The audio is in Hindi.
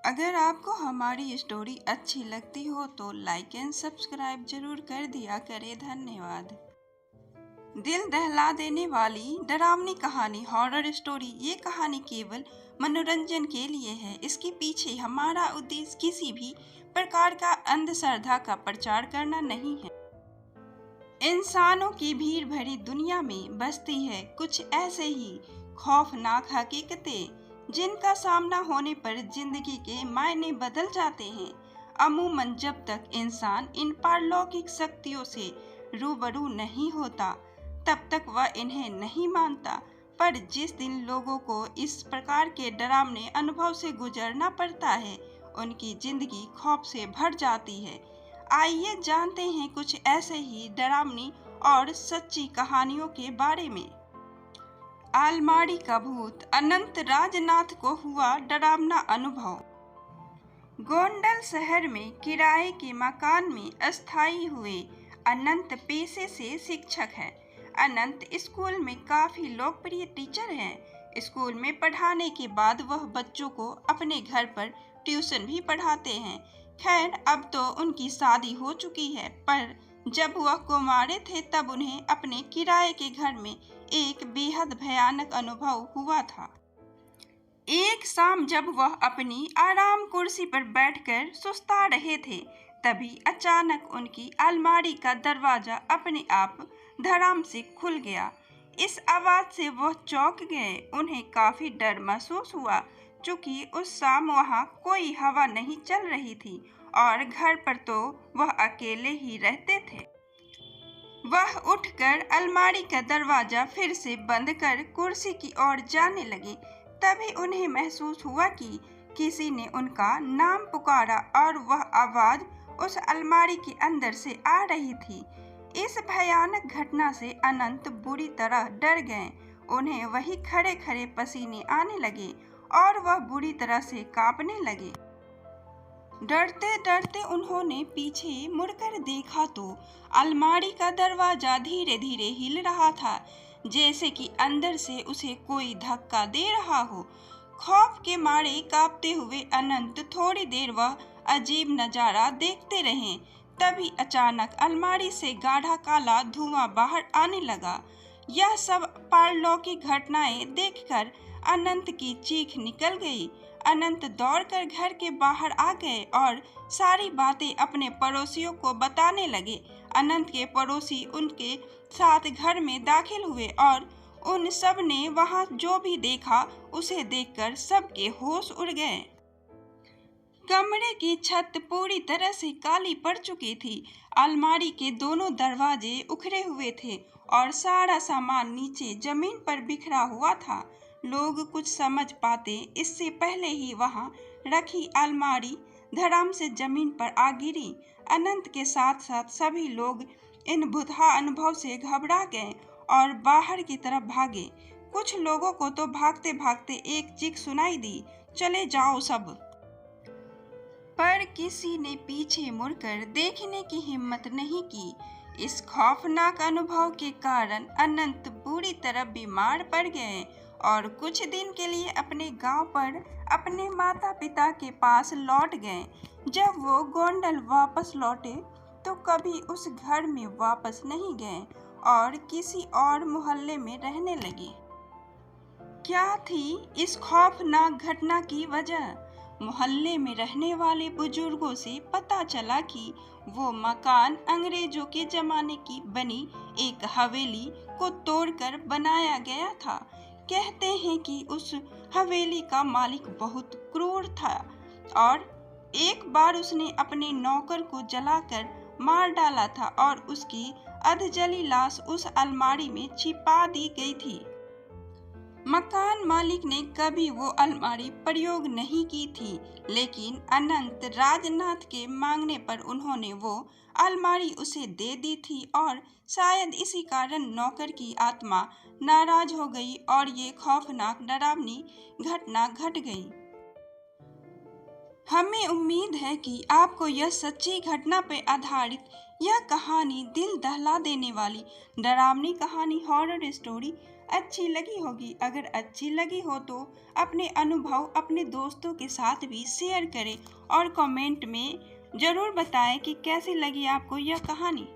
अगर आपको हमारी स्टोरी अच्छी लगती हो तो लाइक एंड सब्सक्राइब जरूर कर दिया करें। धन्यवाद। दिल दहला देने वाली डरावनी कहानी हॉरर स्टोरी। ये कहानी केवल मनोरंजन के लिए है। इसके पीछे हमारा उद्देश्य किसी भी प्रकार का अंधश्रद्धा का प्रचार करना नहीं है। इंसानों की भीड़ भरी दुनिया में बसती है कुछ ऐसे ही खौफनाक हकीकतें जिनका सामना होने पर जिंदगी के मायने बदल जाते हैं। अमूमन जब तक इंसान इन पारलौकिक शक्तियों से रूबरू नहीं होता तब तक वह इन्हें नहीं मानता, पर जिस दिन लोगों को इस प्रकार के डरावने अनुभव से गुजरना पड़ता है उनकी जिंदगी खौफ से भर जाती है। आइए जानते हैं कुछ ऐसे ही डरावनी और सच्ची कहानियों के बारे में। अलमारी का भूत। अनंत राजनाथ को हुआ डरावना अनुभव। गोंडल शहर में किराए के मकान में अस्थायी हुए अनंत पेशे से शिक्षक हैं। अनंत स्कूल में काफी लोकप्रिय टीचर हैं। स्कूल में पढ़ाने के बाद वह बच्चों को अपने घर पर ट्यूशन भी पढ़ाते हैं। खैर, अब तो उनकी शादी हो चुकी है, पर जब वह कुंवारे थे तब उन्हें अपने किराए के घर में एक बेहद भयानक अनुभव हुआ था। एक शाम जब वह अपनी आराम कुर्सी पर बैठकर सुस्ता रहे थे, तभी अचानक उनकी अलमारी का दरवाजा अपने आप धड़ाम से खुल गया। इस आवाज से वह चौंक गए। उन्हें काफी डर महसूस हुआ, चूंकि उस शाम वहां कोई हवा नहीं चल रही थी और घर पर तो वह अकेले ही रहते थे। वह उठकर अलमारी का दरवाजा फिर से बंद कर कुर्सी की ओर जाने लगे। तभी उन्हें महसूस हुआ कि किसी ने उनका नाम पुकारा और वह आवाज उस अलमारी के अंदर से आ रही थी। इस भयानक घटना से अनंत बुरी तरह डर गए। उन्हें वहीं खड़े खड़े पसीने आने लगे और वह बुरी तरह से कांपने लगे। डरते डरते उन्होंने पीछे मुड़कर देखा तो अलमारी का दरवाजा धीरे धीरे हिल रहा था, जैसे कि अंदर से उसे कोई धक्का दे रहा हो। खौफ के मारे कांपते हुए अनंत थोड़ी देर वह अजीब नजारा देखते रहे। तभी अचानक अलमारी से गाढ़ा काला धुआं बाहर आने लगा। यह सब पारलौकिक घटनाएं देखकर अनंत की चीख निकल गई। अनंत दौड़कर घर के बाहर आ गए और सारी बातें अपने पड़ोसियों को बताने लगे। अनंत के पड़ोसी उनके साथ घर में दाखिल हुए और उन सब ने वहां जो भी देखा उसे देखकर सबके होश उड़ गए। कमरे की छत पूरी तरह से काली पड़ चुकी थी। अलमारी के दोनों दरवाजे उखड़े हुए थे और सारा सामान नीचे जमीन पर बिखरा हुआ था। लोग कुछ समझ पाते इससे पहले ही वहां रखी अलमारी धड़ाम से जमीन पर आ गिरी। अनंत के साथ साथ सभी लोग इन भुतहा अनुभव से घबरा गए और बाहर की तरफ भागे। कुछ लोगों को तो भागते भागते एक चीख सुनाई दी, चले जाओ सब। पर किसी ने पीछे मुड़कर देखने की हिम्मत नहीं की। इस खौफनाक अनुभव के कारण अनंत बुरी तरह बीमार पड़ गए और कुछ दिन के लिए अपने गांव पर अपने माता पिता के पास लौट गए। जब वो गोंडल वापस लौटे तो कभी उस घर में वापस नहीं गए और किसी और मोहल्ले में रहने लगे। क्या थी इस खौफनाक घटना की वजह? मोहल्ले में रहने वाले बुजुर्गों से पता चला कि वो मकान अंग्रेजों के जमाने की बनी एक हवेली को तोड़कर बनाया गया था। कहते हैं कि उस हवेली का मालिक बहुत क्रूर था और एक बार उसने अपने नौकर को जलाकर मार डाला था और उसकी अधजली लाश उस अलमारी में छिपा दी गई थी। मकान मालिक ने कभी वो अलमारी प्रयोग नहीं की थी, लेकिन अनंत राजनाथ के मांगने पर उन्होंने वो अलमारी उसे दे दी थी और शायद इसी कारण नौकर की आत्मा नाराज हो गई और ये खौफनाक डरावनी घटना घट गई। हमें उम्मीद है कि आपको यह सच्ची घटना पर आधारित यह कहानी, दिल दहला देने वाली डरावनी कहानी हॉरर स्टोरी अच्छी लगी होगी। अगर अच्छी लगी हो तो अपने अनुभव अपने दोस्तों के साथ भी शेयर करें और कमेंट में ज़रूर बताएं कि कैसी लगी आपको यह कहानी।